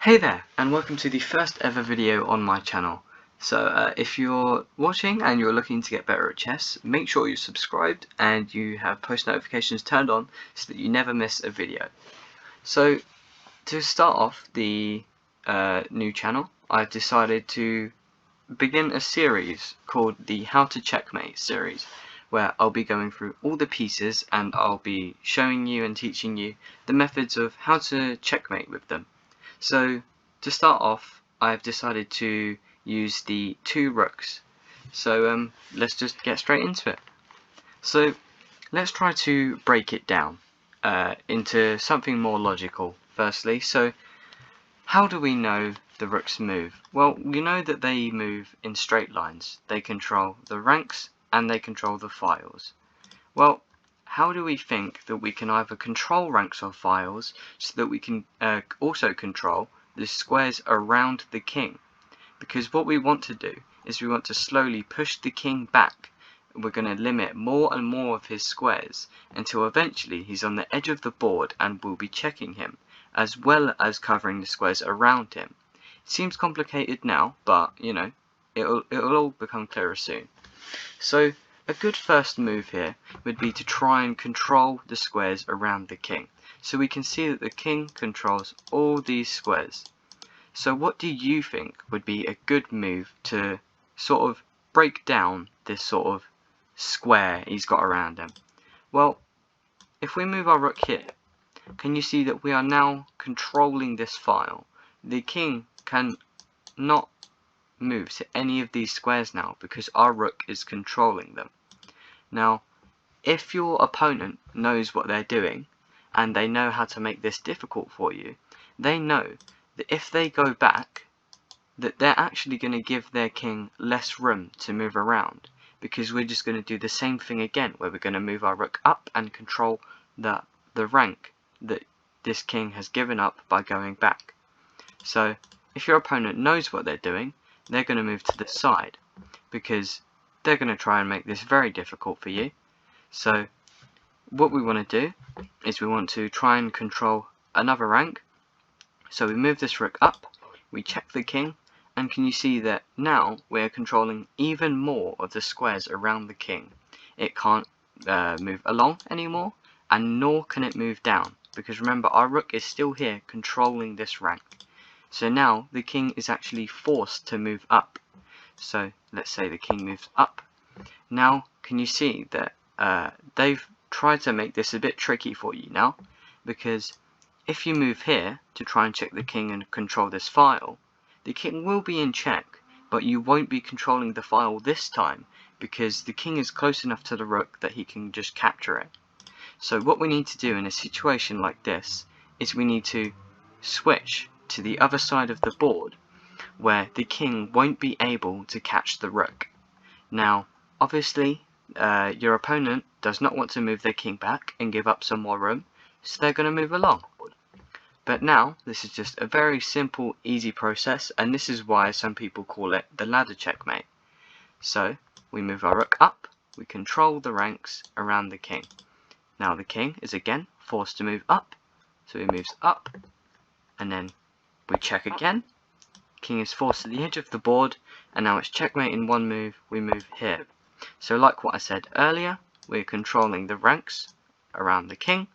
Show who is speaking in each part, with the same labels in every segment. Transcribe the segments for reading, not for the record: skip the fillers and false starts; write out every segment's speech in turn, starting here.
Speaker 1: Hey there, and welcome to the first ever video on my channel. So if you're watching and you're looking to get better at chess, make sure you're subscribed and you have post notifications turned on so that you never miss a video. So to start off the new channel, I've decided to begin a series called the How to Checkmate series, where I'll be going through all the pieces and I'll be showing you and teaching you the methods of how to checkmate with them. So to start off, I've decided to use the 2 rooks. So let's just get straight into it. So let's try to break it down into something more logical firstly. So how do we know the rooks move? Well, we know that they move in straight lines. They control the ranks and they control the files. Well, how do we think that we can either control ranks or files so that we can also control the squares around the king? Because what we want to do is we want to slowly push the king back. We're going to limit more and more of his squares until eventually he's on the edge of the board and we'll be checking him, as well as covering the squares around him. It seems complicated now, but you know, it'll all become clearer soon. So a good first move here would be to try and control the squares around the king. So we can see that the king controls all these squares. So what do you think would be a good move to sort of break down this sort of square he's got around him? Well, if we move our rook here, can you see that we are now controlling this file? The king can not move to any of these squares now because our rook is controlling them. Now, if your opponent knows what they're doing and they know how to make this difficult for you, they know that if they go back, that they're actually going to give their king less room to move around, because we're just going to do the same thing again, where we're going to move our rook up and control the rank that this king has given up by going back. So if your opponent knows what they're doing, they're going to move to the side because they're going to try and make this very difficult for you. So what we want to do is we want to try and control another rank. So we move this rook up, we check the king, and can you see that now we're controlling even more of the squares around the king. It can't move along anymore, and nor can it move down, because remember, our rook is still here controlling this rank. So now the king is actually forced to move up. So let's say the king moves up. Now can you see that they've tried to make this a bit tricky for you now, because if you move here to try and check the king and control this file, the king will be in check, but you won't be controlling the file this time because the king is close enough to the rook that he can just capture it. So what we need to do in a situation like this is we need to switch to the other side of the board where the king won't be able to catch the rook. Now obviously your opponent does not want to move their king back and give up some more room, so they're going to move along. But now this is just a very simple, easy process, and this is why some people call it the ladder checkmate. So we move our rook up, we control the ranks around the king. Now the king is again forced to move up, so he moves up, and then we check again. King is forced to the edge of the board, and now it's checkmate in one move, we move here. So like what I said earlier, we're controlling the ranks around the king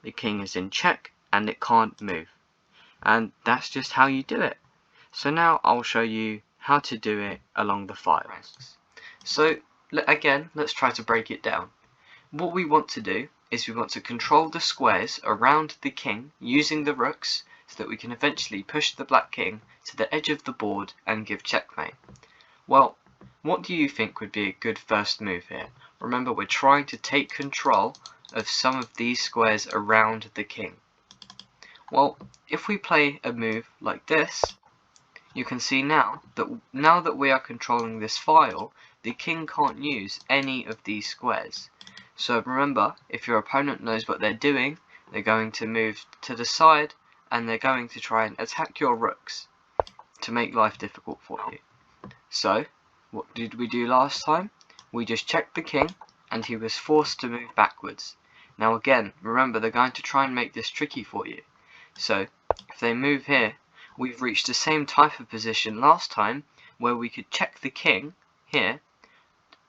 Speaker 1: is in check, and it can't move. And that's just how you do it. So now I'll show you how to do it along the files. So again, let's try to break it down. What we want to do is we want to control the squares around the king using the rooks so that we can eventually push the black king to the edge of the board and give checkmate. Well, what do you think would be a good first move here? Remember, we're trying to take control of some of these squares around the king. Well, if we play a move like this, you can see now that we are controlling this file, the king can't use any of these squares. So remember, if your opponent knows what they're doing, they're going to move to the side and they're going to try and attack your rooks to make life difficult for you. So what did we do last time? We just checked the king and he was forced to move backwards. Now again, remember, they're going to try and make this tricky for you. So if they move here, we've reached the same type of position last time where we could check the king here,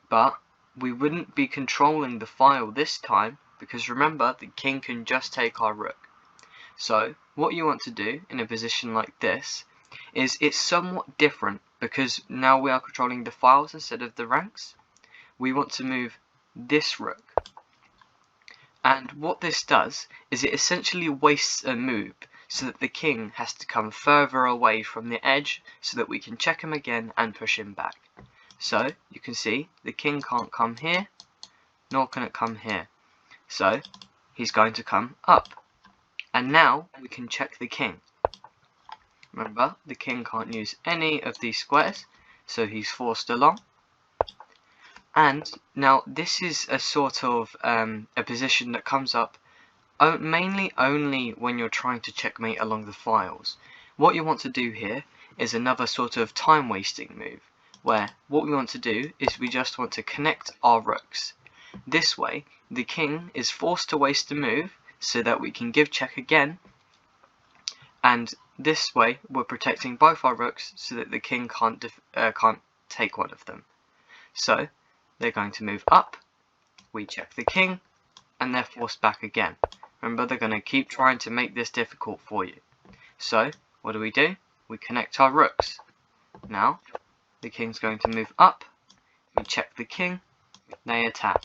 Speaker 1: but we wouldn't be controlling the file this time because remember, the king can just take our rook. So what you want to do in a position like this is it's somewhat different because now we are controlling the files instead of the ranks. We want to move this rook. And what this does is it essentially wastes a move so that the king has to come further away from the edge so that we can check him again and push him back. So you can see the king can't come here, nor can it come here. So he's going to come up. And now we can check the king. Remember, the king can't use any of these squares, so he's forced along. And now this is a sort of a position that comes up mainly only when you're trying to checkmate along the files. What you want to do here is another sort of time wasting move, where what we want to do is we just want to connect our rooks. This way the king is forced to waste a move so that we can give check again, and this way we're protecting both our rooks so that the king can't take one of them. So they're going to move up, we check the king, and they're forced back again. Remember, they're going to keep trying to make this difficult for you. So what do? We connect our rooks. Now the king's going to move up, we check the king, they attack.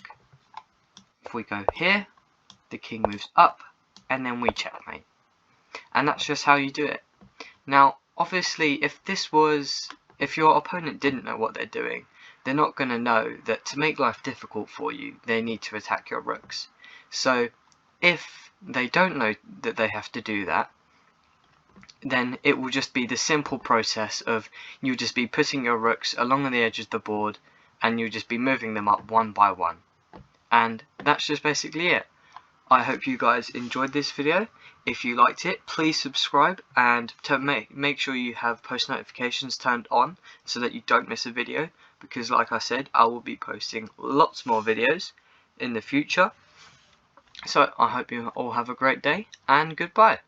Speaker 1: If we go here, the king moves up, and then we checkmate. And that's just how you do it. Now obviously if your opponent didn't know what they're doing, they're not going to know that to make life difficult for you, they need to attack your rooks. So if they don't know that they have to do that, then it will just be the simple process of you'll just be putting your rooks along the edge of the board and you'll just be moving them up one by one. And that's just basically it. I hope you guys enjoyed this video. If you liked it, please subscribe and make sure you have post notifications turned on so that you don't miss a video, because like I said, I will be posting lots more videos in the future. So I hope you all have a great day and goodbye.